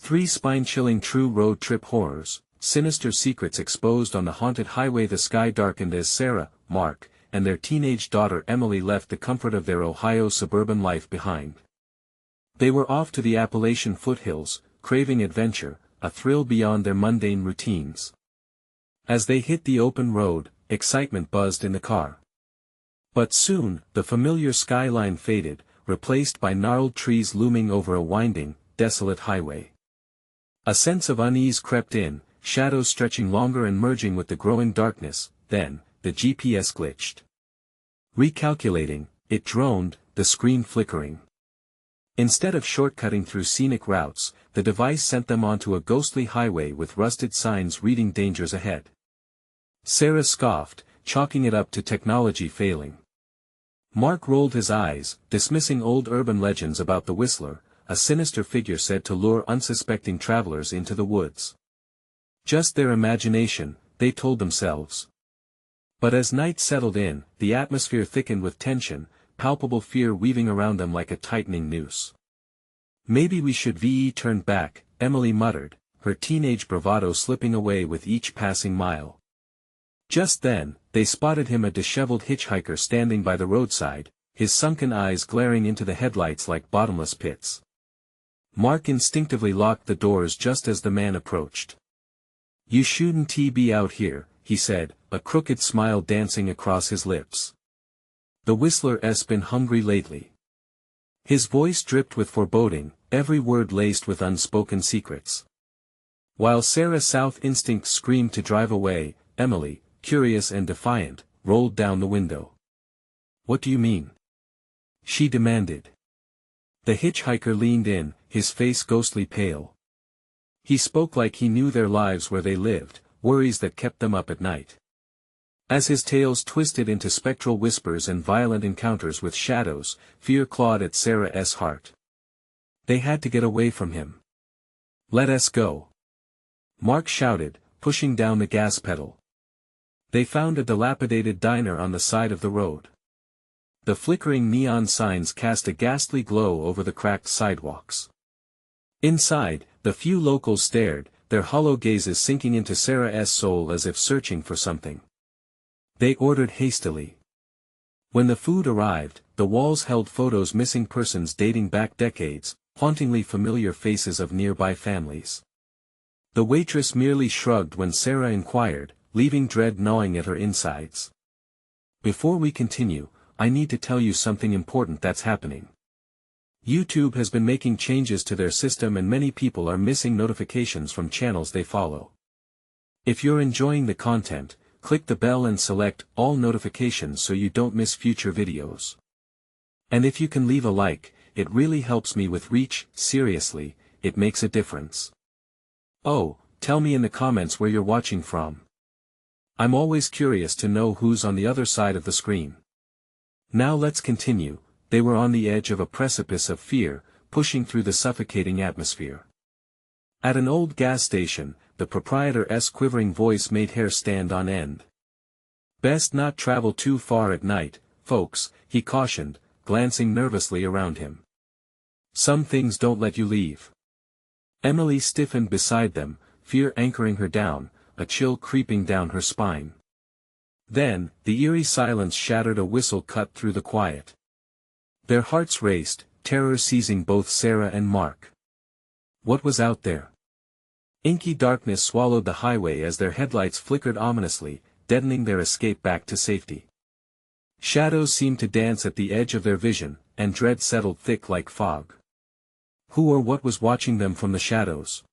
3 spine-chilling true road trip horrors, sinister secrets exposed on the haunted highway. The sky darkened as Sarah, Mark, and their teenage daughter Emily left the comfort of their Ohio suburban life behind. They were off to the Appalachian foothills, craving adventure, a thrill beyond their mundane routines. As they hit the open road, excitement buzzed in the car. But soon, the familiar skyline faded, replaced by gnarled trees looming over a winding, desolate highway. A sense of unease crept in, shadows stretching longer and merging with the growing darkness. Then, the GPS glitched. Recalculating, it droned, the screen flickering. Instead of shortcutting through scenic routes, the device sent them onto a ghostly highway with rusted signs reading dangers ahead. Sarah scoffed, chalking it up to technology failing. Mark rolled his eyes, dismissing old urban legends about the Whistler, a sinister figure said to lure unsuspecting travelers into the woods. Just their imagination, they told themselves. But as night settled in, the atmosphere thickened with tension, palpable fear weaving around them like a tightening noose. "Maybe we should turn back," Emily muttered, her teenage bravado slipping away with each passing mile. Just then, they spotted him, a disheveled hitchhiker standing by the roadside, his sunken eyes glaring into the headlights like bottomless pits. Mark instinctively locked the doors just as the man approached. "You shouldn't be out here," he said, a crooked smile dancing across his lips. "The Whistler's been hungry lately." His voice dripped with foreboding, every word laced with unspoken secrets. While Sarah's south instinct screamed to drive away, Emily, curious and defiant, rolled down the window. "What do you mean?" she demanded. The hitchhiker leaned in, his face ghostly pale. He spoke like he knew their lives where they lived, worries that kept them up at night. As his tales twisted into spectral whispers and violent encounters with shadows, fear clawed at Sarah's heart. They had to get away from him. "Let us go," Mark shouted, pushing down the gas pedal. They found a dilapidated diner on the side of the road. The flickering neon signs cast a ghastly glow over the cracked sidewalks. Inside, the few locals stared, their hollow gazes sinking into Sarah's soul as if searching for something. They ordered hastily. When the food arrived, the walls held photos, missing persons dating back decades, hauntingly familiar faces of nearby families. The waitress merely shrugged when Sarah inquired, leaving dread gnawing at her insides. "Before we continue, I need to tell you something important that's happening. YouTube has been making changes to their system and many people are missing notifications from channels they follow. If you're enjoying the content, click the bell and select all notifications so you don't miss future videos. And if you can leave a like, it really helps me with reach. Seriously, it makes a difference. Oh, tell me in the comments where you're watching from. I'm always curious to know who's on the other side of the screen." Now let's continue. They were on the edge of a precipice of fear, pushing through the suffocating atmosphere. At an old gas station, the proprietor's quivering voice made hair stand on end. "Best not travel too far at night, folks," he cautioned, glancing nervously around him. "Some things don't let you leave." Emily stiffened beside them, fear anchoring her down, a chill creeping down her spine. Then, the eerie silence shattered. A whistle cut through the quiet. Their hearts raced, terror seizing both Sarah and Mark. What was out there? Inky darkness swallowed the highway as their headlights flickered ominously, deadening their escape back to safety. Shadows seemed to dance at the edge of their vision, and dread settled thick like fog. Who or what was watching them from the shadows?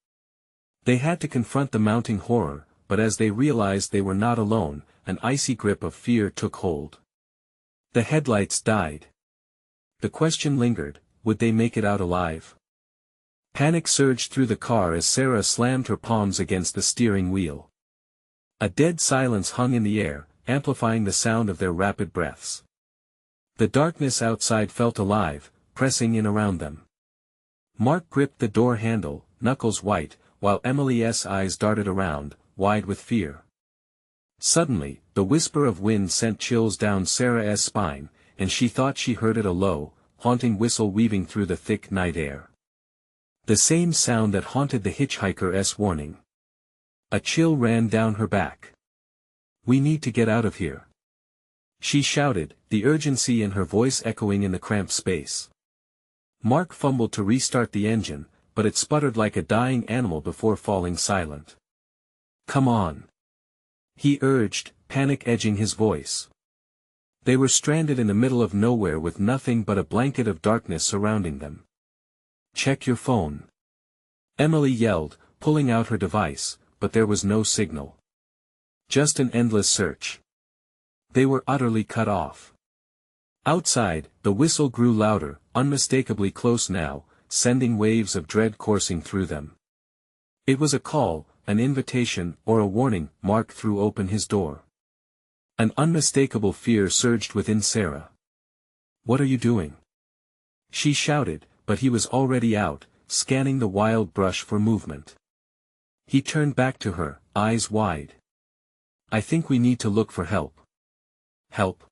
They had to confront the mounting horror, but as they realized they were not alone, an icy grip of fear took hold. The headlights died. The question lingered, would they make it out alive? Panic surged through the car as Sarah slammed her palms against the steering wheel. A dead silence hung in the air, amplifying the sound of their rapid breaths. The darkness outside felt alive, pressing in around them. Mark gripped the door handle, knuckles white, while Emily's eyes darted around, wide with fear. Suddenly, the whisper of wind sent chills down Sarah's spine, and she thought she heard it, a low, haunting whistle weaving through the thick night air. The same sound that haunted the hitchhiker's warning. A chill ran down her back. "We need to get out of here," she shouted, the urgency in her voice echoing in the cramped space. Mark fumbled to restart the engine, but it sputtered like a dying animal before falling silent. "Come on," he urged, panic edging his voice. They were stranded in the middle of nowhere with nothing but a blanket of darkness surrounding them. "Check your phone," Emily yelled, pulling out her device, but there was no signal. Just an endless search. They were utterly cut off. Outside, the whistle grew louder, unmistakably close now, sending waves of dread coursing through them. It was a call, an invitation, or a warning. Mark threw open his door. An unmistakable fear surged within Sarah. "What are you doing?" she shouted, but he was already out, scanning the wild brush for movement. He turned back to her, eyes wide. "I think we need to look for help." "Help?"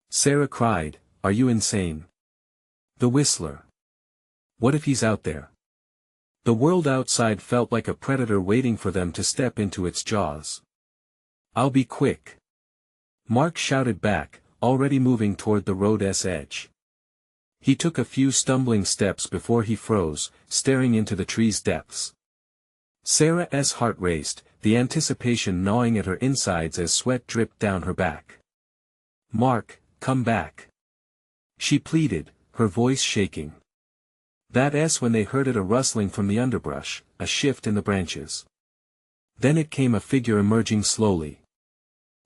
Sarah cried, "Are you insane? The Whistler. What if he's out there?" The world outside felt like a predator waiting for them to step into its jaws. "I'll be quick," Mark shouted back, already moving toward the road's edge. He took a few stumbling steps before he froze, staring into the tree's depths. Sarah's heart raced, the anticipation gnawing at her insides as sweat dripped down her back. "Mark, come back," she pleaded, her voice shaking. That's when they heard a rustling from the underbrush, a shift in the branches. Then it came, a figure emerging slowly.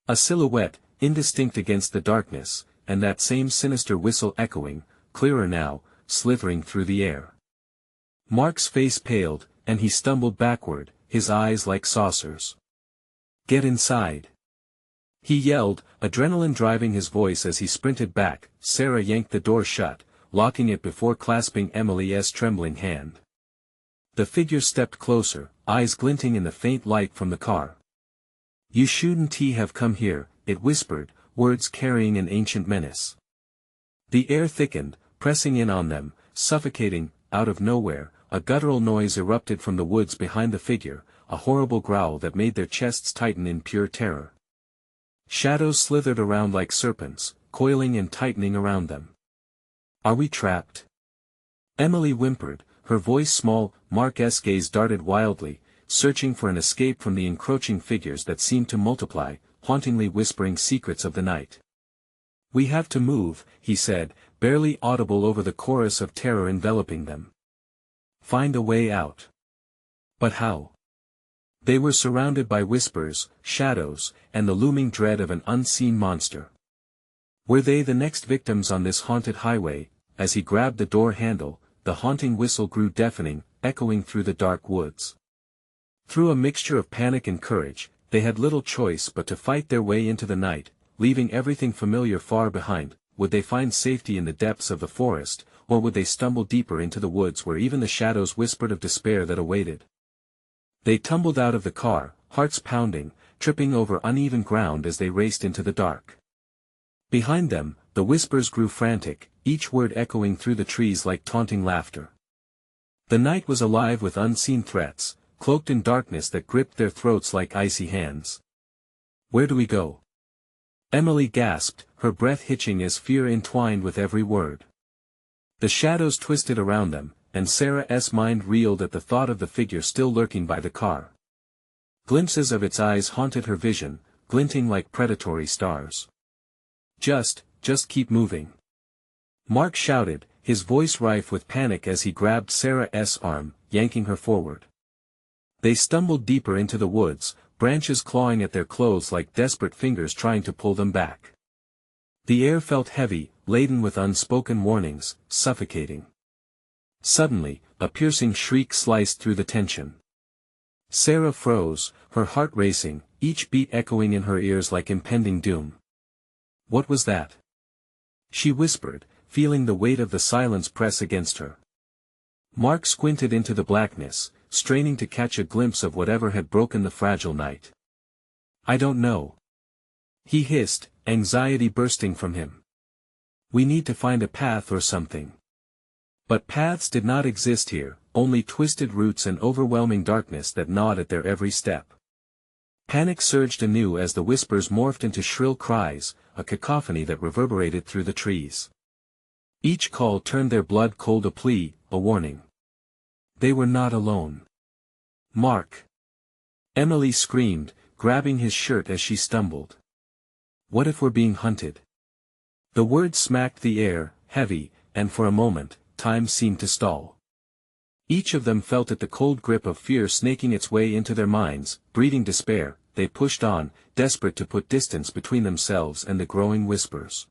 A silhouette, indistinct against the darkness, and that same sinister whistle echoing, clearer now, slithering through the air. Mark's face paled, and he stumbled backward, his eyes like saucers. "Get inside," he yelled, adrenaline driving his voice as he sprinted back. Sarah yanked the door shut, locking it before clasping Emily's trembling hand. The figure stepped closer, eyes glinting in the faint light from the car. "You shouldn't have come here," it whispered, words carrying an ancient menace. The air thickened, pressing in on them, suffocating. Out of nowhere, a guttural noise erupted from the woods behind the figure, a horrible growl that made their chests tighten in pure terror. Shadows slithered around like serpents, coiling and tightening around them. "Are we trapped?" Emily whimpered, her voice small. Mark's gaze darted wildly, searching for an escape from the encroaching figures that seemed to multiply, hauntingly whispering secrets of the night. "We have to move," he said, barely audible over the chorus of terror enveloping them. "Find a way out." But how? They were surrounded by whispers, shadows, and the looming dread of an unseen monster. Were they the next victims on this haunted highway? As he grabbed the door handle, the haunting whistle grew deafening, echoing through the dark woods. Through a mixture of panic and courage, they had little choice but to fight their way into the night, leaving everything familiar far behind. Would they find safety in the depths of the forest, or would they stumble deeper into the woods where even the shadows whispered of despair that awaited? They tumbled out of the car, hearts pounding, tripping over uneven ground as they raced into the dark. Behind them, the whispers grew frantic, each word echoing through the trees like taunting laughter. The night was alive with unseen threats, cloaked in darkness that gripped their throats like icy hands. "Where do we go?" Emily gasped, her breath hitching as fear entwined with every word. The shadows twisted around them, and Sarah's mind reeled at the thought of the figure still lurking by the car. Glimpses of its eyes haunted her vision, glinting like predatory stars. Just keep moving," Mark shouted, his voice rife with panic as he grabbed Sarah's arm, yanking her forward. They stumbled deeper into the woods, branches clawing at their clothes like desperate fingers trying to pull them back. The air felt heavy, laden with unspoken warnings, suffocating. Suddenly, a piercing shriek sliced through the tension. Sarah froze, her heart racing, each beat echoing in her ears like impending doom. "What was that?" she whispered, feeling the weight of the silence press against her. Mark squinted into the blackness, straining to catch a glimpse of whatever had broken the fragile night. "I don't know," he hissed, anxiety bursting from him. "We need to find a path or something." But paths did not exist here, only twisted roots and overwhelming darkness that gnawed at their every step. Panic surged anew as the whispers morphed into shrill cries, a cacophony that reverberated through the trees. Each call turned their blood cold, a plea, a warning. They were not alone. "Mark!" Emily screamed, grabbing his shirt as she stumbled. "What if we're being hunted?" The words smacked the air, heavy, and for a moment, time seemed to stall. Each of them felt it, the cold grip of fear snaking its way into their minds. Breathing despair, they pushed on, desperate to put distance between themselves and the growing whispers.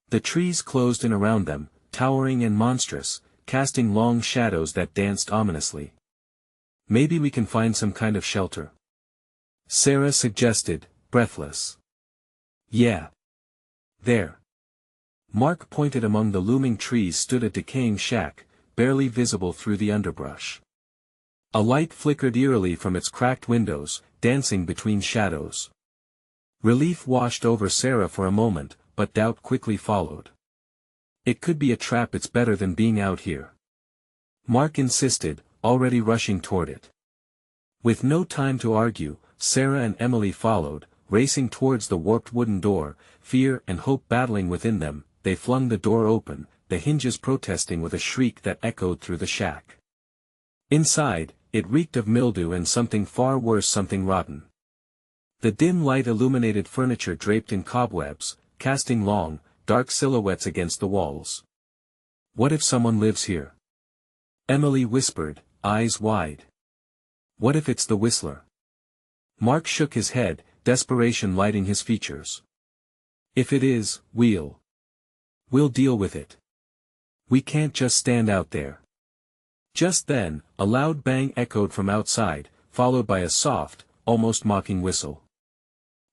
The trees closed in around them, towering and monstrous, casting long shadows that danced ominously. "Maybe we can find some kind of shelter," Sarah suggested, breathless. "Yeah. There." Mark pointed. Among the looming trees stood a decaying shack, barely visible through the underbrush. A light flickered eerily from its cracked windows, dancing between shadows. Relief washed over Sarah for a moment, but doubt quickly followed. "It could be a trap. It's better than being out here," Mark insisted, already rushing toward it. With no time to argue, Sarah and Emily followed, racing towards the warped wooden door, fear and hope battling within them. They flung the door open, the hinges protesting with a shriek that echoed through the shack. Inside, it reeked of mildew and something far worse, something rotten. The dim light illuminated furniture draped in cobwebs, casting long, dark silhouettes against the walls. "What if someone lives here?" Emily whispered, eyes wide. "What if it's the Whistler?" Mark shook his head, desperation lighting his features. "If it is, we'll deal with it. We can't just stand out there." Just then, a loud bang echoed from outside, followed by a soft, almost mocking whistle.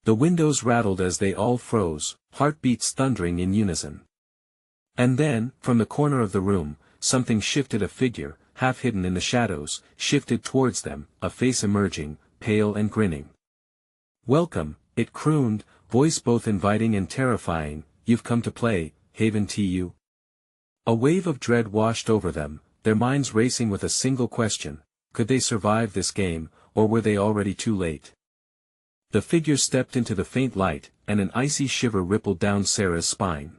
The windows rattled as they all froze, heartbeats thundering in unison. And then, from the corner of the room, something shifted. A figure, half hidden in the shadows, shifted towards them, a face emerging, pale and grinning. "Welcome," it crooned, voice both inviting and terrifying. "You've come to play, haven't you?" A wave of dread washed over them, their minds racing with a single question: could they survive this game, or were they already too late? The figure stepped into the faint light, and an icy shiver rippled down Sarah's spine.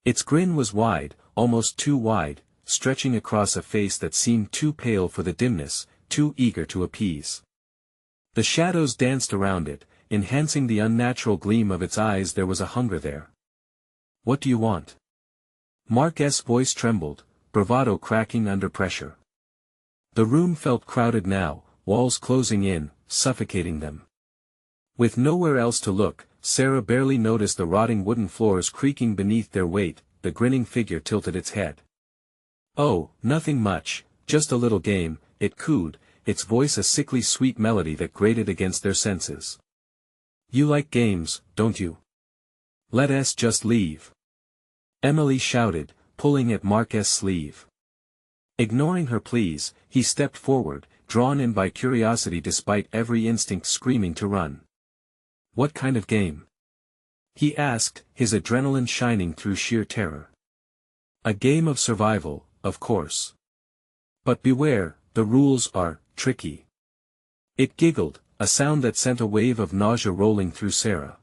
Its grin was wide, almost too wide, stretching across a face that seemed too pale for the dimness, too eager to appease. The shadows danced around it, enhancing the unnatural gleam of its eyes. There was a hunger there. "What do you want?" Mark's voice trembled, bravado cracking under pressure. The room felt crowded now, walls closing in, suffocating them. With nowhere else to look, Sarah barely noticed the rotting wooden floors creaking beneath their weight. The grinning figure tilted its head. "Oh, nothing much, just a little game," it cooed, its voice a sickly sweet melody that grated against their senses. "You like games, don't you? Let us just leave," Emily shouted, pulling at Mark's sleeve. Ignoring her pleas, he stepped forward, drawn in by curiosity despite every instinct screaming to run. "What kind of game?" he asked, his adrenaline shining through sheer terror. "A game of survival, of course. But beware, the rules are tricky." It giggled, a sound that sent a wave of nausea rolling through Sarah.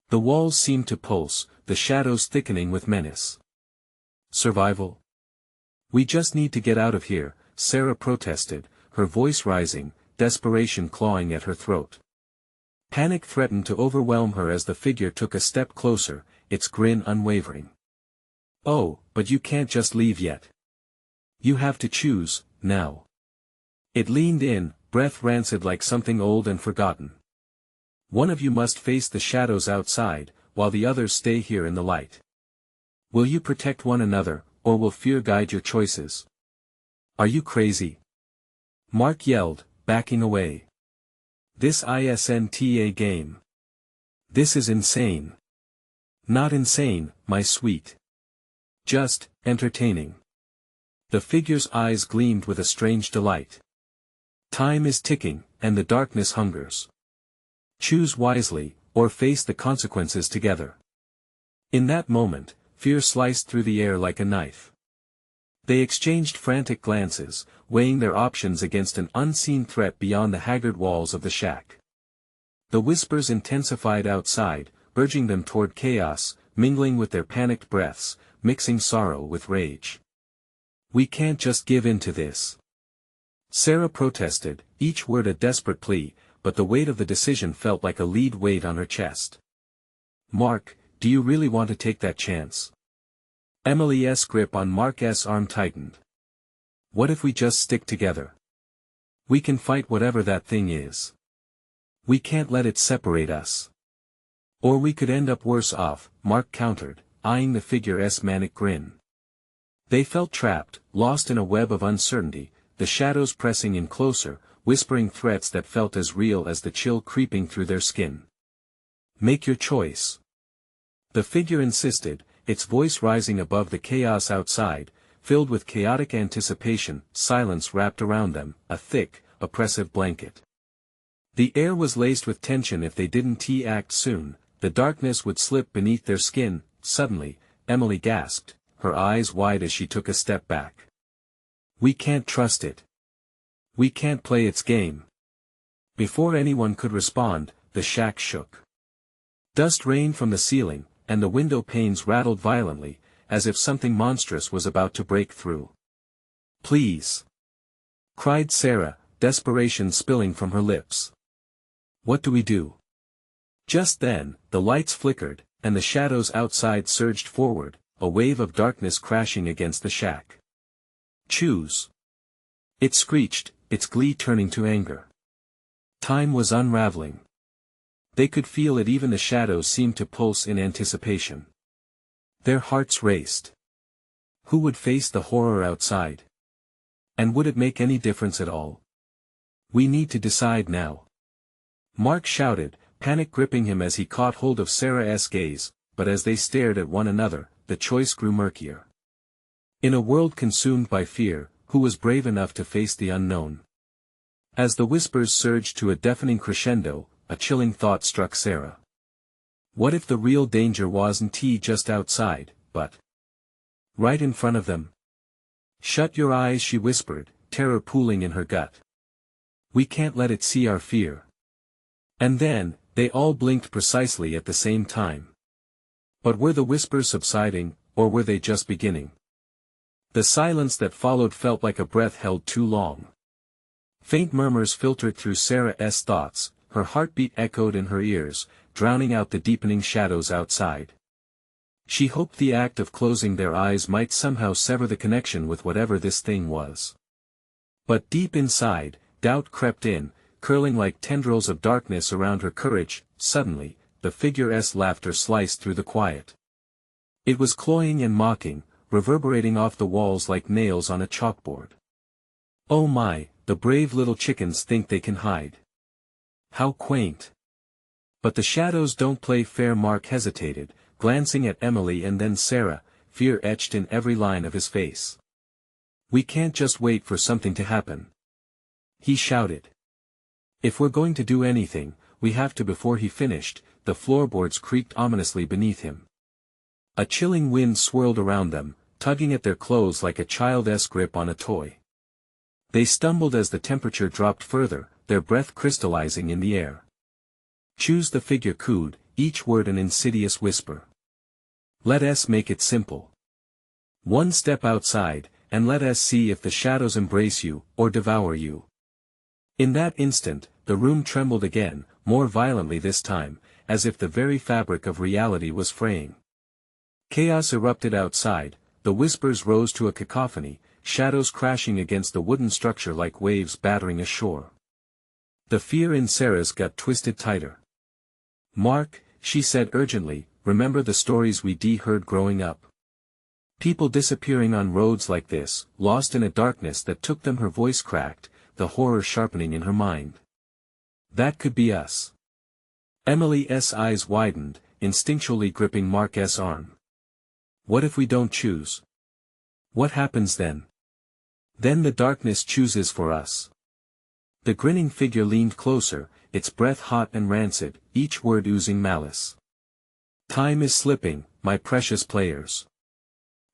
The walls seemed to pulse, the shadows thickening with menace. "Survival? We just need to get out of here," Sarah protested, her voice rising, desperation clawing at her throat. Panic threatened to overwhelm her as the figure took a step closer, its grin unwavering. "Oh, but you can't just leave yet. You have to choose, now." It leaned in, breath rancid like something old and forgotten. "One of you must face the shadows outside, while the others stay here in the light. Will you protect one another, or will fear guide your choices?" "Are you crazy?" Mark yelled, backing away. "This isn't a game. This is insane." "Not insane, my sweet. Just, entertaining." The figure's eyes gleamed with a strange delight. "Time is ticking, and the darkness hungers. Choose wisely, or face the consequences together." In that moment, fear sliced through the air like a knife. They exchanged frantic glances, weighing their options against an unseen threat beyond the haggard walls of the shack. The whispers intensified outside, urging them toward chaos, mingling with their panicked breaths, mixing sorrow with rage. "We can't just give in to this," Sarah protested, each word a desperate plea, but the weight of the decision felt like a lead weight on her chest. "Mark, do you really want to take that chance?" Emily's grip on Mark's arm tightened. "What if we just stick together? We can fight whatever that thing is. We can't let it separate us. Or we could end up worse off," Mark countered, eyeing the figure's manic grin. They felt trapped, lost in a web of uncertainty, the shadows pressing in closer, whispering threats that felt as real as the chill creeping through their skin. "Make your choice," the figure insisted, its voice rising above the chaos outside, filled with chaotic anticipation. Silence wrapped around them, a thick, oppressive blanket. The air was laced with tension. If they didn't act soon, the darkness would slip beneath their skin. Suddenly, Emily gasped, her eyes wide as she took a step back. "We can't trust it. We can't play its game." Before anyone could respond, the shack shook. Dust rained from the ceiling, and the window panes rattled violently, as if something monstrous was about to break through. "Please!" cried Sarah, desperation spilling from her lips. "What do we do?" Just then, the lights flickered, and the shadows outside surged forward, a wave of darkness crashing against the shack. "Choose!" it screeched, its glee turning to anger. Time was unraveling. They could feel it. Even the shadows seemed to pulse in anticipation. Their hearts raced. Who would face the horror outside? And would it make any difference at all? "We need to decide now," Mark shouted, panic gripping him as he caught hold of Sarah's gaze, but as they stared at one another, the choice grew murkier. In a world consumed by fear, who was brave enough to face the unknown? As the whispers surged to a deafening crescendo, a chilling thought struck Sarah. What if the real danger wasn't just outside, but right in front of them? "Shut your eyes," she whispered, terror pooling in her gut. "We can't let it see our fear." And then, they all blinked precisely at the same time. But were the whispers subsiding, or were they just beginning? The silence that followed felt like a breath held too long. Faint murmurs filtered through Sarah's thoughts, her heartbeat echoed in her ears, drowning out the deepening shadows outside. She hoped the act of closing their eyes might somehow sever the connection with whatever this thing was. But deep inside, doubt crept in, curling like tendrils of darkness around her courage. Suddenly, the figure's laughter sliced through the quiet. It was cloying and mocking, reverberating off the walls like nails on a chalkboard. "Oh my, the brave little chickens think they can hide. How quaint. But the shadows don't play fair." Mark hesitated, glancing at Emily and then Sarah, fear etched in every line of his face. "We can't just wait for something to happen," he shouted. "If we're going to do anything, we have to." Before he finished, the floorboards creaked ominously beneath him. A chilling wind swirled around them, tugging at their clothes like a child's grip on a toy. They stumbled as the temperature dropped further, their breath crystallizing in the air. "Choose," the figure cooed, each word an insidious whisper. "Let us make it simple. One step outside, and let us see if the shadows embrace you, or devour you." In that instant, the room trembled again, more violently this time, as if the very fabric of reality was fraying. Chaos erupted outside, the whispers rose to a cacophony, shadows crashing against the wooden structure like waves battering ashore. The fear in Sarah's gut twisted tighter. "Mark," she said urgently, "remember the stories we heard growing up? People disappearing on roads like this, lost in a darkness that took them." Her voice cracked, the horror sharpening in her mind. "That could be us." Emily's eyes widened, instinctually gripping Mark's arm. "What if we don't choose? What happens then?" "Then the darkness chooses for us." The grinning figure leaned closer, its breath hot and rancid, each word oozing malice. "Time is slipping, my precious players.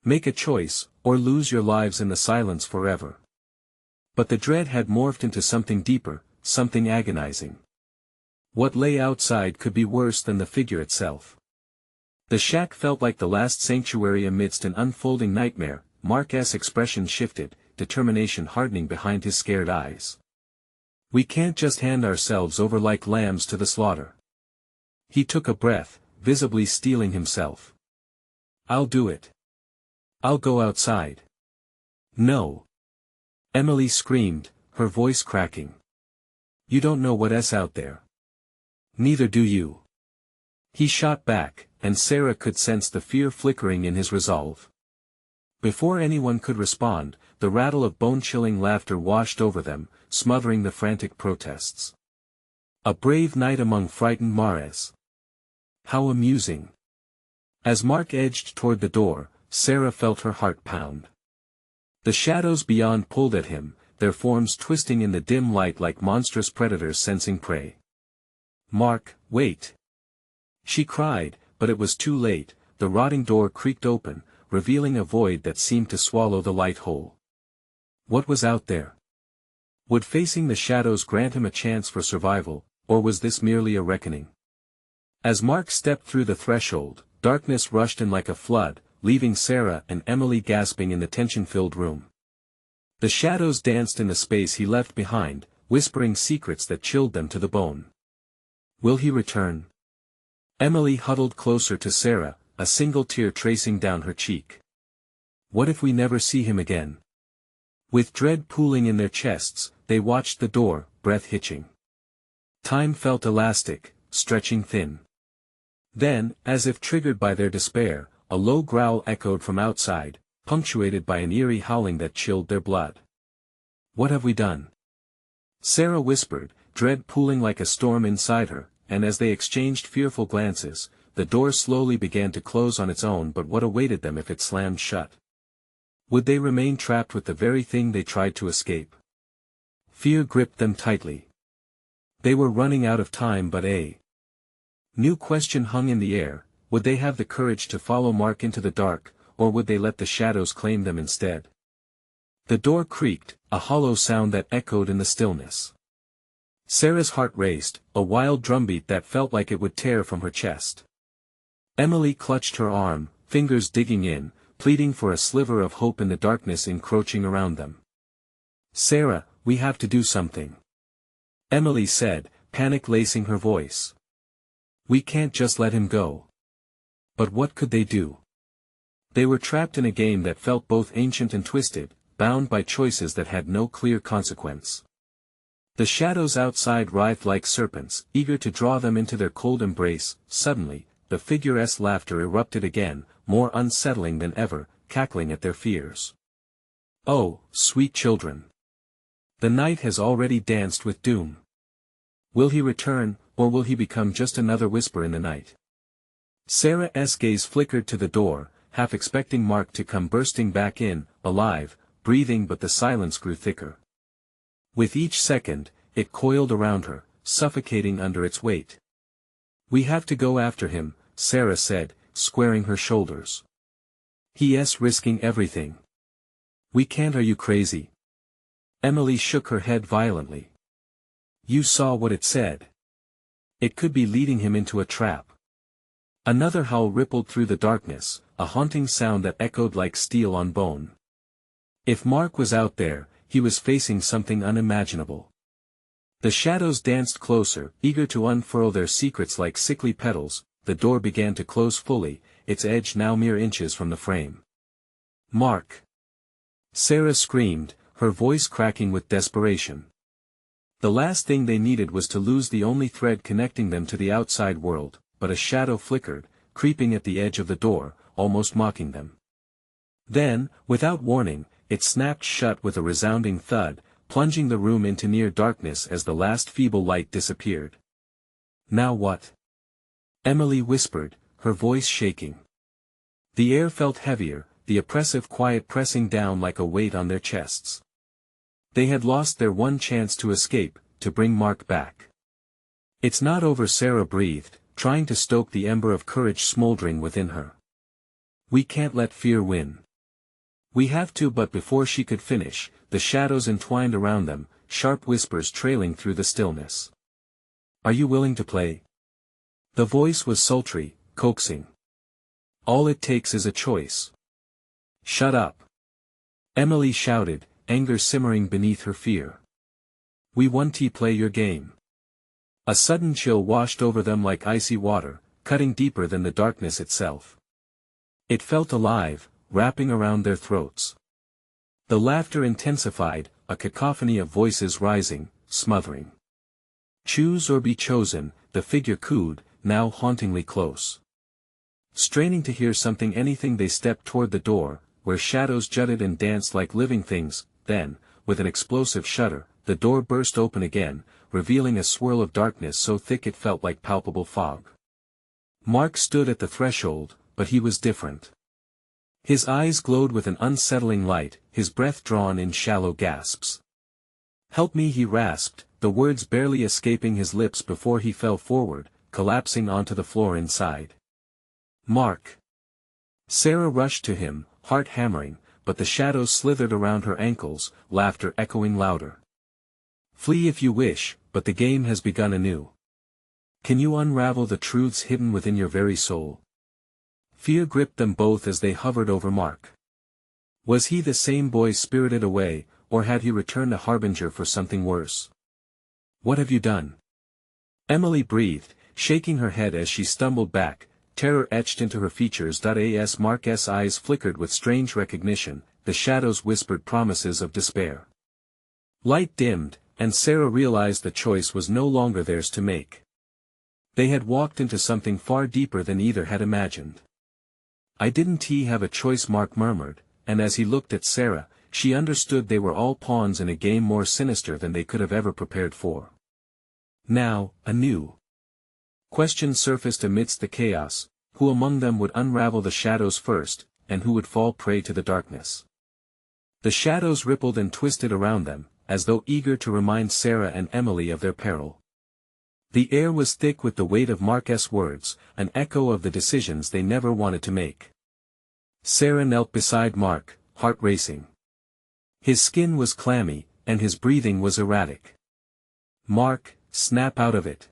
Make a choice, or lose your lives in the silence forever. But the dread had morphed into something deeper, something agonizing. What lay outside could be worse than the figure itself. The shack felt like the last sanctuary amidst an unfolding nightmare. Mark's expression shifted, determination hardening behind his scared eyes. We can't just hand ourselves over like lambs to the slaughter. He took a breath, visibly steeling himself. I'll do it. I'll go outside. No. Emily screamed, her voice cracking. You don't know what's out there. Neither do you. He shot back, and Sarah could sense the fear flickering in his resolve. Before anyone could respond, the rattle of bone-chilling laughter washed over them, smothering the frantic protests. A brave night among frightened mares. How amusing. As Mark edged toward the door, Sarah felt her heart pound. The shadows beyond pulled at him, their forms twisting in the dim light like monstrous predators sensing prey. Mark, wait! She cried, but it was too late. The rotting door creaked open, revealing a void that seemed to swallow the light whole. What was out there? Would facing the shadows grant him a chance for survival, or was this merely a reckoning? As Mark stepped through the threshold, darkness rushed in like a flood, leaving Sarah and Emily gasping in the tension-filled room. The shadows danced in the space he left behind, whispering secrets that chilled them to the bone. Will he return? Emily huddled closer to Sarah, a single tear tracing down her cheek. What if we never see him again? With dread pooling in their chests, they watched the door, breath hitching. Time felt elastic, stretching thin. Then, as if triggered by their despair, a low growl echoed from outside, punctuated by an eerie howling that chilled their blood. What have we done? Sarah whispered, dread pooling like a storm inside her, and as they exchanged fearful glances, the door slowly began to close on its own. But what awaited them if it slammed shut? Would they remain trapped with the very thing they tried to escape? Fear gripped them tightly. They were running out of time, but a new question hung in the air: would they have the courage to follow Mark into the dark, or would they let the shadows claim them instead? The door creaked, a hollow sound that echoed in the stillness. Sarah's heart raced, a wild drumbeat that felt like it would tear from her chest. Emily clutched her arm, fingers digging in, pleading for a sliver of hope in the darkness encroaching around them. Sarah, we have to do something. Emily said, panic lacing her voice. We can't just let him go. But what could they do? They were trapped in a game that felt both ancient and twisted, bound by choices that had no clear consequence. The shadows outside writhed like serpents, eager to draw them into their cold embrace. Suddenly, the figure's laughter erupted again, more unsettling than ever, cackling at their fears. Oh, sweet children! The night has already danced with doom. Will he return, or will he become just another whisper in the night? Sarah's gaze flickered to the door, half expecting Mark to come bursting back in, alive, breathing, but the silence grew thicker. With each second, it coiled around her, suffocating under its weight. We have to go after him, Sarah said, squaring her shoulders. He's risking everything. We can't. Are you crazy? Emily shook her head violently. You saw what it said. It could be leading him into a trap. Another howl rippled through the darkness, a haunting sound that echoed like steel on bone. If Mark was out there, he was facing something unimaginable. The shadows danced closer, eager to unfurl their secrets like sickly petals. The door began to close fully, its edge now mere inches from the frame. Mark! Sarah screamed, her voice cracking with desperation. The last thing they needed was to lose the only thread connecting them to the outside world, but a shadow flickered, creeping at the edge of the door, almost mocking them. Then, without warning, it snapped shut with a resounding thud, plunging the room into near darkness as the last feeble light disappeared. Now what? Emily whispered, her voice shaking. The air felt heavier, the oppressive quiet pressing down like a weight on their chests. They had lost their one chance to escape, to bring Mark back. It's not over, Sarah breathed, trying to stoke the ember of courage smoldering within her. We can't let fear win. We have to, but before she could finish, the shadows entwined around them, sharp whispers trailing through the stillness. Are you willing to play? The voice was sultry, coaxing. All it takes is a choice. Shut up. Emily shouted, anger simmering beneath her fear. We want to play your game. A sudden chill washed over them like icy water, cutting deeper than the darkness itself. It felt alive, wrapping around their throats. The laughter intensified, a cacophony of voices rising, smothering. Choose or be chosen, the figure cooed, now hauntingly close. Straining to hear something anything they stepped toward the door, where shadows jutted and danced like living things, then, with an explosive shudder, the door burst open again, revealing a swirl of darkness so thick it felt like palpable fog. Mark stood at the threshold, but he was different. His eyes glowed with an unsettling light, his breath drawn in shallow gasps. Help me, he rasped, the words barely escaping his lips before he fell forward, collapsing onto the floor inside. Mark. Sarah rushed to him, heart hammering, but the shadows slithered around her ankles, laughter echoing louder. Flee if you wish, but the game has begun anew. Can you unravel the truths hidden within your very soul? Fear gripped them both as they hovered over Mark. Was he the same boy spirited away, or had he returned a harbinger for something worse? What have you done? Emily breathed, shaking her head as she stumbled back, terror etched into her features. As Mark's eyes flickered with strange recognition, the shadows whispered promises of despair. Light dimmed, and Sarah realized the choice was no longer theirs to make. They had walked into something far deeper than either had imagined. I didn't have a choice, Mark murmured, and as he looked at Sarah, she understood they were all pawns in a game more sinister than they could have ever prepared for. Now, a new question surfaced amidst the chaos: who among them would unravel the shadows first, and who would fall prey to the darkness? The shadows rippled and twisted around them, as though eager to remind Sarah and Emily of their peril. The air was thick with the weight of Mark's words, an echo of the decisions they never wanted to make. Sarah knelt beside Mark, heart racing. His skin was clammy, and his breathing was erratic. Mark, snap out of it.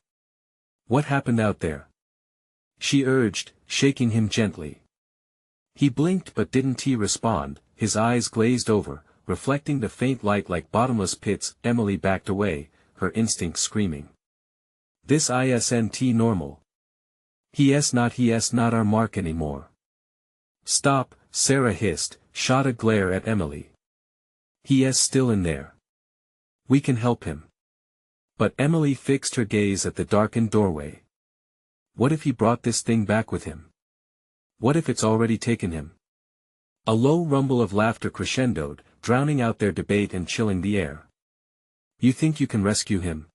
What happened out there? She urged, shaking him gently. He blinked but didn't respond, his eyes glazed over, reflecting the faint light like bottomless pits. Emily backed away, her instincts screaming. This isn't normal. He's not our Mark anymore. Stop, Sarah hissed, shot a glare at Emily. He's still in there. We can help him. But Emily fixed her gaze at the darkened doorway. What if he brought this thing back with him? What if it's already taken him? A low rumble of laughter crescendoed, drowning out their debate and chilling the air. You think you can rescue him?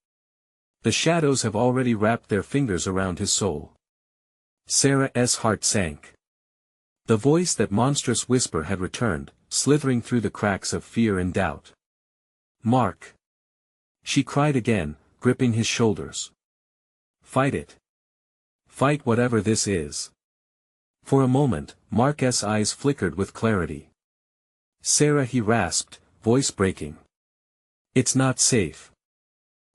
The shadows have already wrapped their fingers around his soul. Sarah's heart sank. The voice, that monstrous whisper, had returned, slithering through the cracks of fear and doubt. Mark. She cried again, gripping his shoulders. Fight it. Fight whatever this is. For a moment, Mark's eyes flickered with clarity. Sarah, he rasped, voice breaking. It's not safe.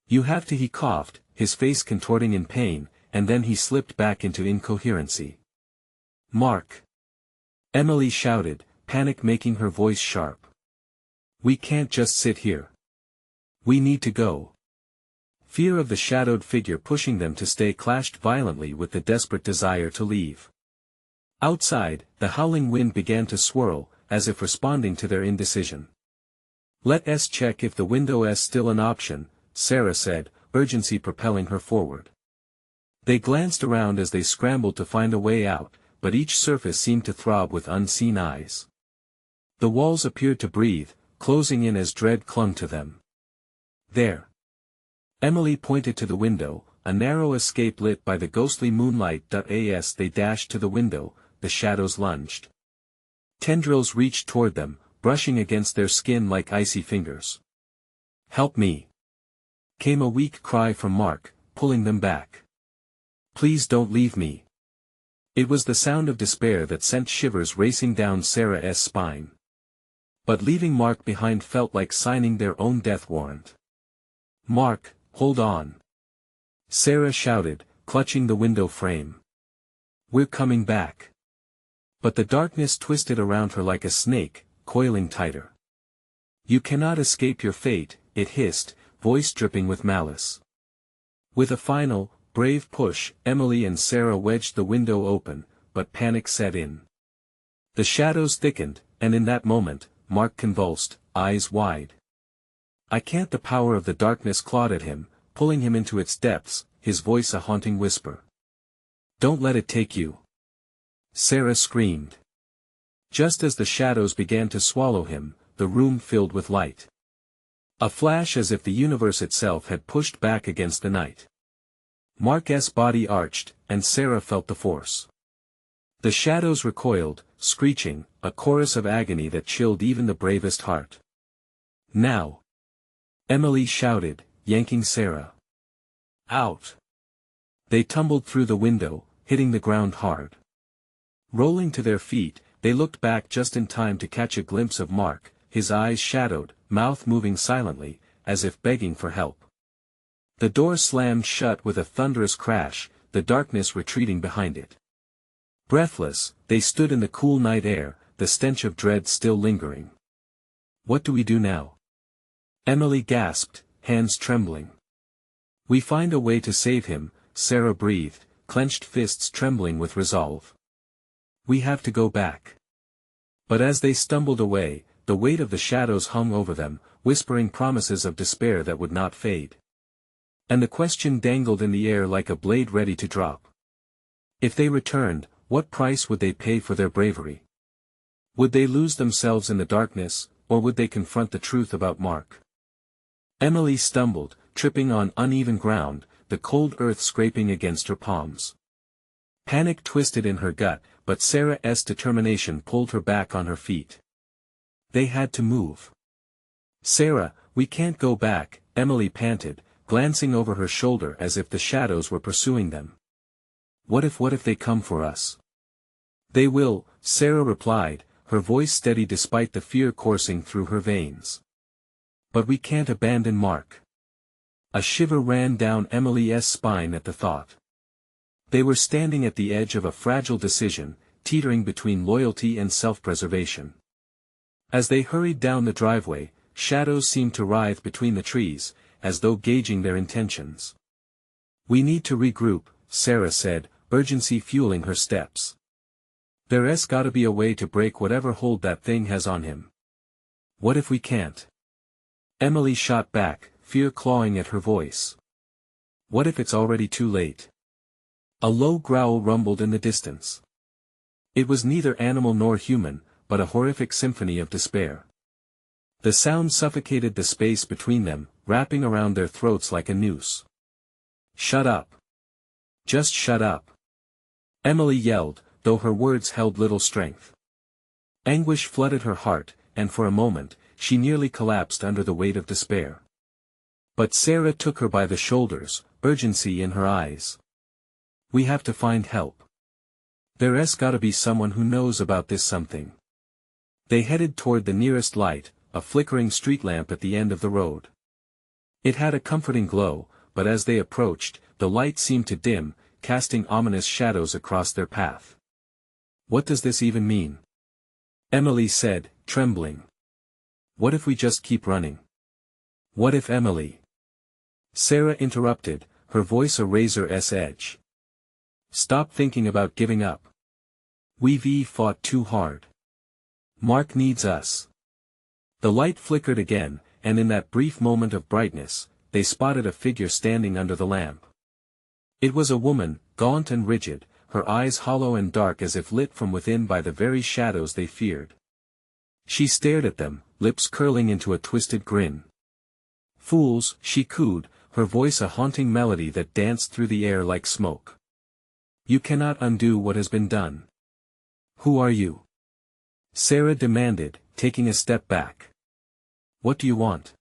You have to, he coughed, his face contorting in pain, and then he slipped back into incoherency. Mark. Emily shouted, panic making her voice sharp. We can't just sit here. We need to go. Fear of the shadowed figure pushing them to stay clashed violently with the desperate desire to leave. Outside, the howling wind began to swirl, as if responding to their indecision. Let's check if the window's still an option, Sarah said, urgency propelling her forward. They glanced around as they scrambled to find a way out, but each surface seemed to throb with unseen eyes. The walls appeared to breathe, closing in as dread clung to them. There. Emily pointed to the window, a narrow escape lit by the ghostly moonlight. As they dashed to the window, the shadows lunged. Tendrils reached toward them, brushing against their skin like icy fingers. Help me! Came a weak cry from Mark, pulling them back. Please don't leave me. It was the sound of despair that sent shivers racing down Sarah's spine. But leaving Mark behind felt like signing their own death warrant. "Mark, hold on!" Sarah shouted, clutching the window frame. "We're coming back." But the darkness twisted around her like a snake, coiling tighter. "You cannot escape your fate," it hissed, voice dripping with malice. With a final, brave push, Emily and Sarah wedged the window open, but panic set in. The shadows thickened, and in that moment, Mark convulsed, eyes wide. "I can't." The power of the darkness clawed at him, pulling him into its depths, his voice a haunting whisper. "Don't let it take you!" Sarah screamed. Just as the shadows began to swallow him, the room filled with light. A flash as if the universe itself had pushed back against the night. Mark's body arched, and Sarah felt the force. The shadows recoiled, screeching, a chorus of agony that chilled even the bravest heart. "Now!" Emily shouted, yanking Sarah out. They tumbled through the window, hitting the ground hard. Rolling to their feet, they looked back just in time to catch a glimpse of Mark, his eyes shadowed, mouth moving silently, as if begging for help. The door slammed shut with a thunderous crash, the darkness retreating behind it. Breathless, they stood in the cool night air, the stench of dread still lingering. "What do we do now?" Emily gasped, hands trembling. "We find a way to save him," Sarah breathed, clenched fists trembling with resolve. "We have to go back." But as they stumbled away, the weight of the shadows hung over them, whispering promises of despair that would not fade. And the question dangled in the air like a blade ready to drop. If they returned, what price would they pay for their bravery? Would they lose themselves in the darkness, or would they confront the truth about Mark? Emily stumbled, tripping on uneven ground, the cold earth scraping against her palms. Panic twisted in her gut, but Sarah's determination pulled her back on her feet. They had to move. "Sarah, we can't go back," Emily panted, glancing over her shoulder as if the shadows were pursuing them. What if they come for us?" "They will," Sarah replied, her voice steady despite the fear coursing through her veins. "But we can't abandon Mark." A shiver ran down Emily's spine at the thought. They were standing at the edge of a fragile decision, teetering between loyalty and self-preservation. As they hurried down the driveway, shadows seemed to writhe between the trees, as though gauging their intentions. "We need to regroup," Sarah said, urgency fueling her steps. "There's gotta be a way to break whatever hold that thing has on him." "What if we can't?" Emily shot back, fear clawing at her voice. "What if it's already too late?" A low growl rumbled in the distance. It was neither animal nor human, but a horrific symphony of despair. The sound suffocated the space between them, wrapping around their throats like a noose. "Shut up! Just shut up!" Emily yelled, though her words held little strength. Anguish flooded her heart, and for a moment, she nearly collapsed under the weight of despair. But Sarah took her by the shoulders, urgency in her eyes. "We have to find help. There's gotta be someone who knows about this something." They headed toward the nearest light, a flickering street lamp at the end of the road. It had a comforting glow, but as they approached, the light seemed to dim, casting ominous shadows across their path. "What does this even mean?" Emily said, trembling. "What if we just keep running?" "What if Emily?" Sarah interrupted, her voice a razor's edge. "Stop thinking about giving up. We've fought too hard. Mark needs us." The light flickered again, and in that brief moment of brightness, they spotted a figure standing under the lamp. It was a woman, gaunt and rigid, her eyes hollow and dark as if lit from within by the very shadows they feared. She stared at them, lips curling into a twisted grin. "Fools," she cooed, her voice a haunting melody that danced through the air like smoke. "You cannot undo what has been done." "Who are you?" Sarah demanded, taking a step back. "What do you want?"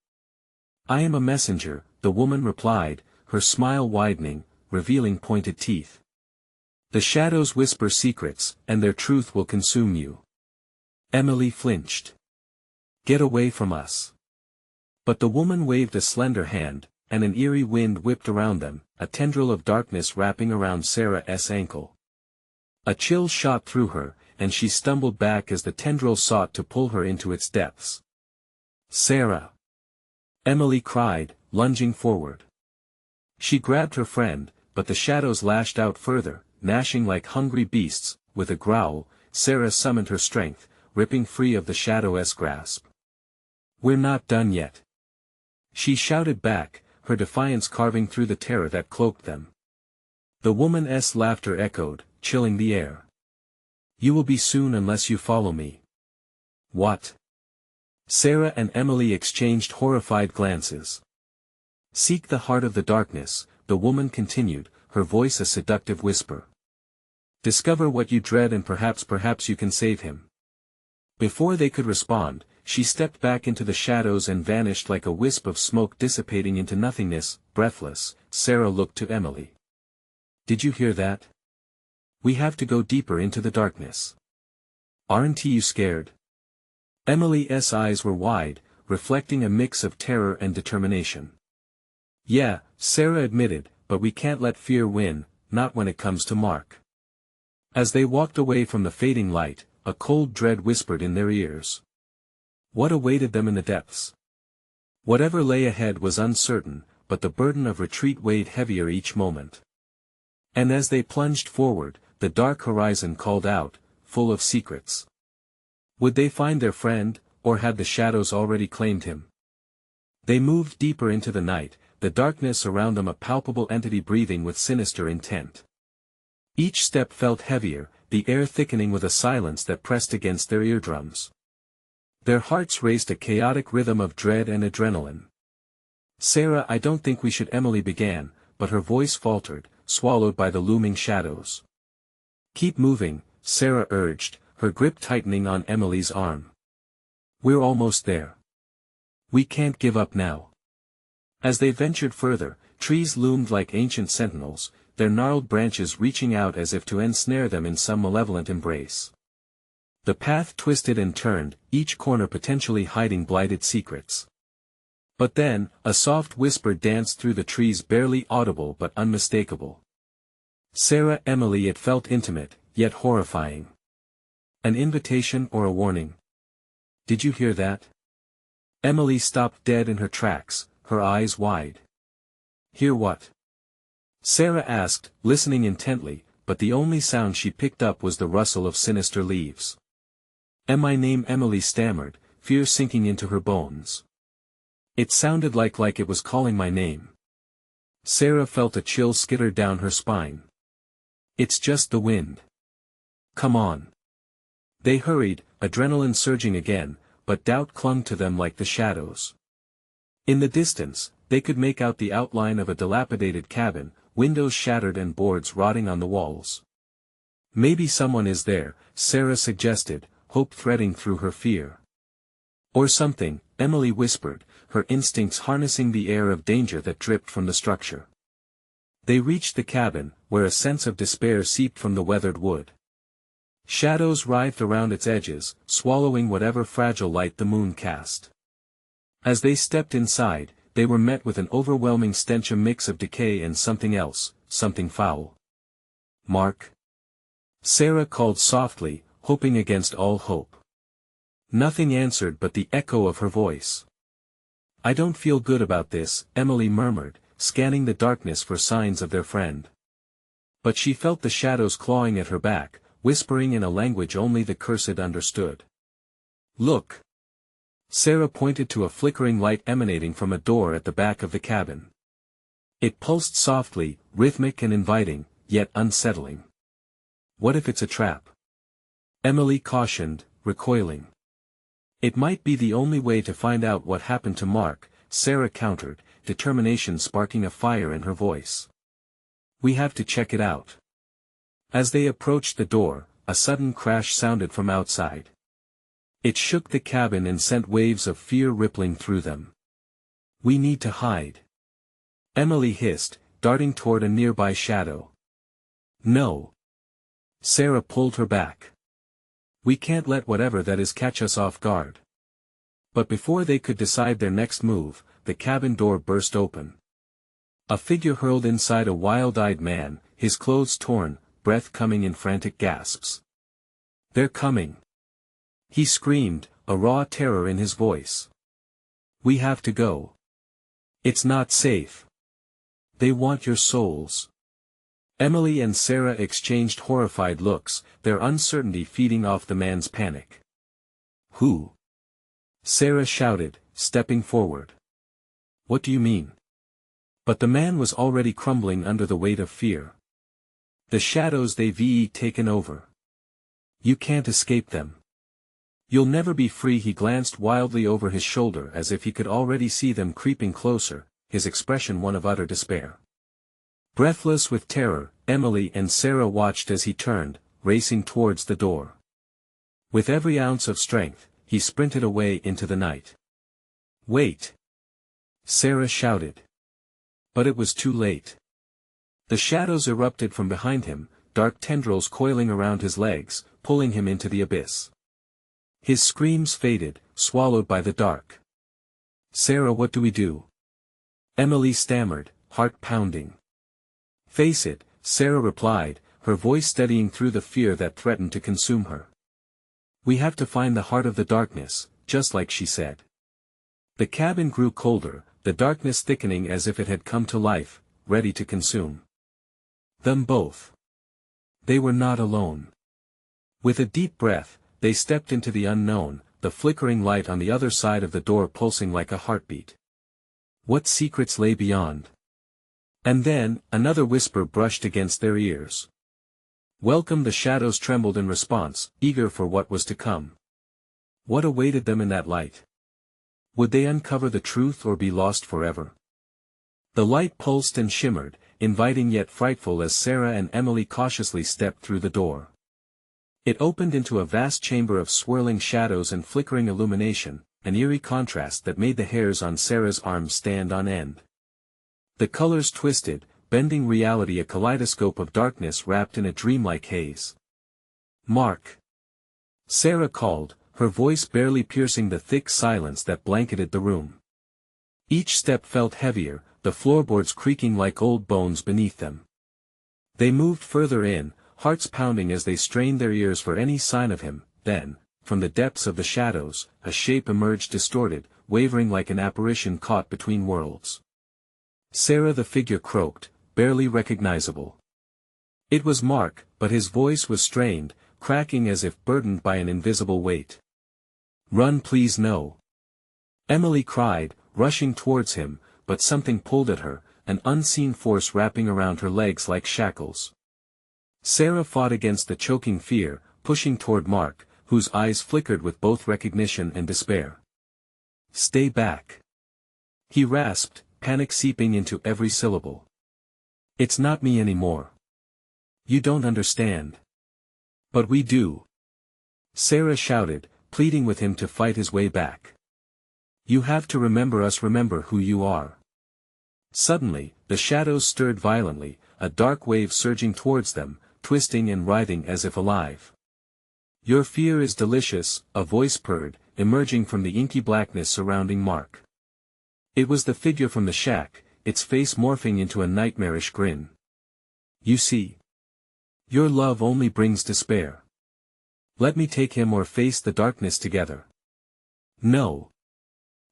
"I am a messenger," the woman replied, her smile widening, revealing pointed teeth. "The shadows whisper secrets, and their truth will consume you." Emily flinched. Get away from us. But the woman waved a slender hand, and an eerie wind whipped around them, a tendril of darkness wrapping around Sarah's ankle. A chill shot through her, and she stumbled back as the tendril sought to pull her into its depths. Sarah! Emily cried, lunging forward. She grabbed her friend, but the shadows lashed out further, gnashing like hungry beasts. With a growl, Sarah summoned her strength, ripping free of the shadow's grasp. We're not done yet. She shouted back, her defiance carving through the terror that cloaked them. The woman's laughter echoed, chilling the air. You will be soon unless you follow me. What? Sarah and Emily exchanged horrified glances. Seek the heart of the darkness, the woman continued, her voice a seductive whisper. Discover what you dread and perhaps you can save him. Before they could respond, she stepped back into the shadows and vanished like a wisp of smoke dissipating into nothingness. Breathless, Sarah looked to Emily. Did you hear that? We have to go deeper into the darkness. Aren't you scared? Emily's eyes were wide, reflecting a mix of terror and determination. Yeah, Sarah admitted, but we can't let fear win, not when it comes to Mark. As they walked away from the fading light, a cold dread whispered in their ears. What awaited them in the depths? Whatever lay ahead was uncertain, but the burden of retreat weighed heavier each moment. And as they plunged forward, the dark horizon called out, full of secrets. Would they find their friend, or had the shadows already claimed him? They moved deeper into the night, the darkness around them a palpable entity breathing with sinister intent. Each step felt heavier, the air thickening with a silence that pressed against their eardrums. Their hearts raced a chaotic rhythm of dread and adrenaline. Sarah, I don't think we should, Emily began, but her voice faltered, swallowed by the looming shadows. Keep moving, Sarah urged, her grip tightening on Emily's arm. We're almost there. We can't give up now. As they ventured further, trees loomed like ancient sentinels, their gnarled branches reaching out as if to ensnare them in some malevolent embrace. The path twisted and turned, each corner potentially hiding blighted secrets. But then, a soft whisper danced through the trees, barely audible but unmistakable. Sarah, Emily, it felt intimate, yet horrifying. An invitation or a warning? Did you hear that? Emily stopped dead in her tracks, her eyes wide. Hear what? Sarah asked, listening intently, but the only sound she picked up was the rustle of sinister leaves. My name, Emily stammered, fear sinking into her bones. It sounded like it was calling my name. Sarah felt a chill skitter down her spine. It's just the wind. Come on. They hurried, adrenaline surging again, but doubt clung to them like the shadows. In the distance, they could make out the outline of a dilapidated cabin, windows shattered and boards rotting on the walls. Maybe someone is there, Sarah suggested, hope threading through her fear. Or something, Emily whispered, her instincts harnessing the air of danger that dripped from the structure. They reached the cabin, where a sense of despair seeped from the weathered wood. Shadows writhed around its edges, swallowing whatever fragile light the moon cast. As they stepped inside, they were met with an overwhelming stench, a mix of decay and something else, something foul. Mark? Sarah called softly, hoping against all hope. Nothing answered but the echo of her voice. I don't feel good about this, Emily murmured, scanning the darkness for signs of their friend. But she felt the shadows clawing at her back, whispering in a language only the cursed understood. Look! Sarah pointed to a flickering light emanating from a door at the back of the cabin. It pulsed softly, rhythmic and inviting, yet unsettling. What if it's a trap? Emily cautioned, recoiling. It might be the only way to find out what happened to Mark, Sarah countered, determination sparking a fire in her voice. We have to check it out. As they approached the door, a sudden crash sounded from outside. It shook the cabin and sent waves of fear rippling through them. We need to hide. Emily hissed, darting toward a nearby shadow. No. Sarah pulled her back. We can't let whatever that is catch us off guard. But before they could decide their next move, the cabin door burst open. A figure hurled inside a wild-eyed man, his clothes torn, breath coming in frantic gasps. "They're coming!" he screamed, a raw terror in his voice. "We have to go. It's not safe. They want your souls." Emily and Sarah exchanged horrified looks, their uncertainty feeding off the man's panic. "Who?" Sarah shouted, stepping forward. "What do you mean?" But the man was already crumbling under the weight of fear. "The shadows they've taken over. You can't escape them. You'll never be free." He glanced wildly over his shoulder as if he could already see them creeping closer, his expression one of utter despair. Breathless with terror, Emily and Sarah watched as he turned, racing towards the door. With every ounce of strength, he sprinted away into the night. "Wait!" Sarah shouted. But it was too late. The shadows erupted from behind him, dark tendrils coiling around his legs, pulling him into the abyss. His screams faded, swallowed by the dark. "Sarah, what do we do?" Emily stammered, heart pounding. "Face it," Sarah replied, her voice steadying through the fear that threatened to consume her. "We have to find the heart of the darkness, just like she said." The cabin grew colder, the darkness thickening as if it had come to life, ready to consume them both. They were not alone. With a deep breath, they stepped into the unknown, the flickering light on the other side of the door pulsing like a heartbeat. What secrets lay beyond? And then, another whisper brushed against their ears. "Welcome!" The shadows trembled in response, eager for what was to come. What awaited them in that light? Would they uncover the truth or be lost forever? The light pulsed and shimmered, inviting yet frightful as Sarah and Emily cautiously stepped through the door. It opened into a vast chamber of swirling shadows and flickering illumination, an eerie contrast that made the hairs on Sarah's arms stand on end. The colors twisted, bending reality, a kaleidoscope of darkness wrapped in a dreamlike haze. "Mark!" Sarah called, her voice barely piercing the thick silence that blanketed the room. Each step felt heavier, the floorboards creaking like old bones beneath them. They moved further in, hearts pounding as they strained their ears for any sign of him. Then, from the depths of the shadows, a shape emerged, distorted, wavering like an apparition caught between worlds. "Sarah!" the figure croaked, barely recognizable. It was Mark, but his voice was strained, cracking as if burdened by an invisible weight. "Run, please, no!" Emily cried, rushing towards him, but something pulled at her, an unseen force wrapping around her legs like shackles. Sarah fought against the choking fear, pushing toward Mark, whose eyes flickered with both recognition and despair. "Stay back!" he rasped, panic seeping into every syllable. "It's not me anymore. You don't understand." "But we do!" Sarah shouted, pleading with him to fight his way back. "You have to remember us, remember who you are." Suddenly, the shadows stirred violently, a dark wave surging towards them, twisting and writhing as if alive. "Your fear is delicious," a voice purred, emerging from the inky blackness surrounding Mark. It was the figure from the shack, its face morphing into a nightmarish grin. "You see? Your love only brings despair. Let me take him or face the darkness together." "No!"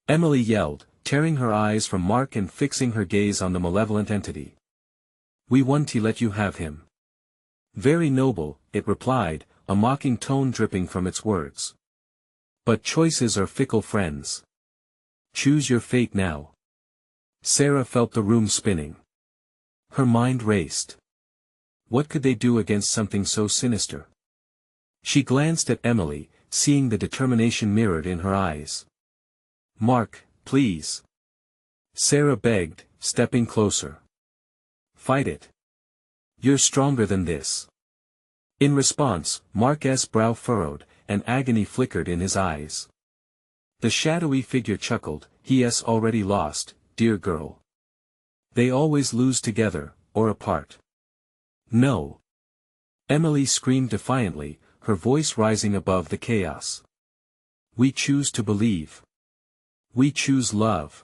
Emily yelled, tearing her eyes from Mark and fixing her gaze on the malevolent entity. "We want to let you have him." "Very noble," it replied, a mocking tone dripping from its words. "But choices are fickle, friends. Choose your fate now." Sarah felt the room spinning. Her mind raced. What could they do against something so sinister? She glanced at Emily, seeing the determination mirrored in her eyes. "Mark, please." Sarah begged, stepping closer. "Fight it. You're stronger than this." In response, Mark's brow furrowed, and agony flickered in his eyes. The shadowy figure chuckled, "He's already lost, dear girl. They always lose together, or apart." "No!" Emily screamed defiantly, her voice rising above the chaos. "We choose to believe. We choose love.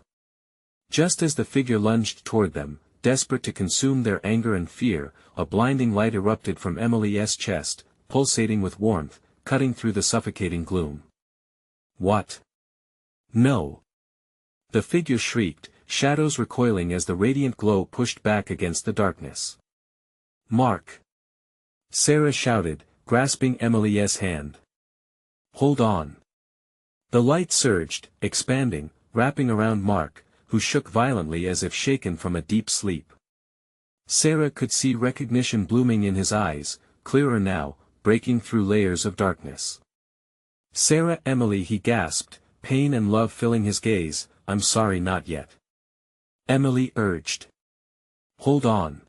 Just as the figure lunged toward them, desperate to consume their anger and fear, a blinding light erupted from Emily's chest, pulsating with warmth, cutting through the suffocating gloom. What? No! The figure shrieked, shadows recoiling as the radiant glow pushed back against the darkness. Mark! Sarah shouted, grasping Emily's hand. Hold on! The light surged, expanding, wrapping around Mark, who shook violently as if shaken from a deep sleep. Sarah could see recognition blooming in his eyes, clearer now, breaking through layers of darkness. Sarah, Emily, he gasped, pain and love filling his gaze. I'm sorry, not yet. Emily urged. Hold on.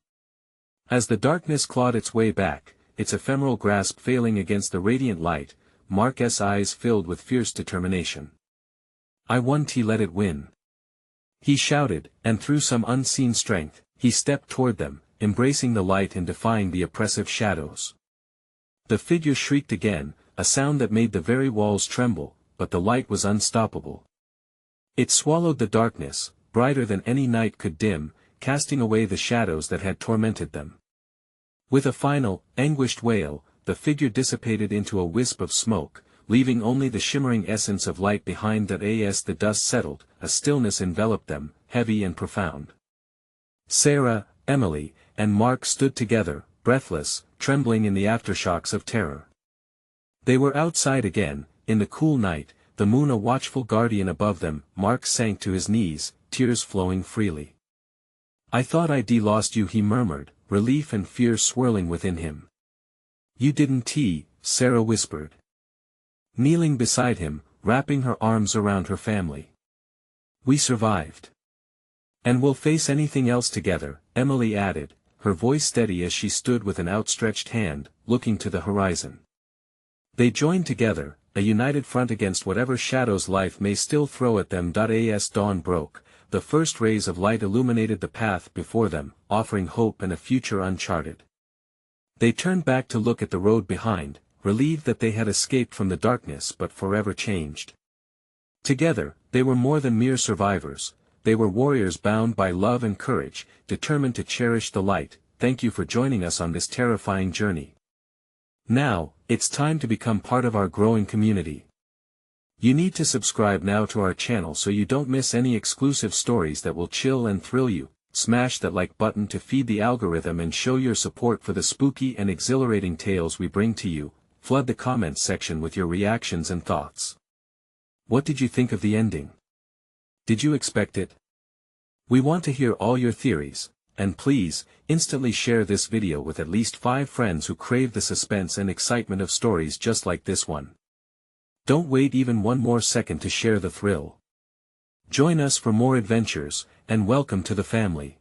As the darkness clawed its way back, its ephemeral grasp failing against the radiant light, Mark's eyes filled with fierce determination. I won, he let it win. He shouted, and through some unseen strength, he stepped toward them, embracing the light and defying the oppressive shadows. The figure shrieked again, a sound that made the very walls tremble, but the light was unstoppable. It swallowed the darkness, brighter than any night could dim, casting away the shadows that had tormented them. With a final, anguished wail, the figure dissipated into a wisp of smoke, leaving only the shimmering essence of light behind that. As the dust settled, a stillness enveloped them, heavy and profound. Sarah, Emily, and Mark stood together, breathless, trembling in the aftershocks of terror. They were outside again, in the cool night, the moon a watchful guardian above them. Mark sank to his knees, tears flowing freely. I thought I'd lost you, he murmured, relief and fear swirling within him. You didn't, Sarah whispered. Kneeling beside him, wrapping her arms around her family. We survived. And we'll face anything else together, Emily added, her voice steady as she stood with an outstretched hand, looking to the horizon. They joined together, a united front against whatever shadows life may still throw at them. As dawn broke, the first rays of light illuminated the path before them, offering hope and a future uncharted. They turned back to look at the road behind, relieved that they had escaped from the darkness but forever changed. Together, they were more than mere survivors, they were warriors bound by love and courage, determined to cherish the light. Thank you for joining us on this terrifying journey. Now, it's time to become part of our growing community. You need to subscribe now to our channel so you don't miss any exclusive stories that will chill and thrill you. Smash that like button to feed the algorithm and show your support for the spooky and exhilarating tales we bring to you. Flood the comments section with your reactions and thoughts. What did you think of the ending? Did you expect it? We want to hear all your theories, and please, instantly share this video with at least 5 friends who crave the suspense and excitement of stories just like this one. Don't wait even one more second to share the thrill. Join us for more adventures, and welcome to the family.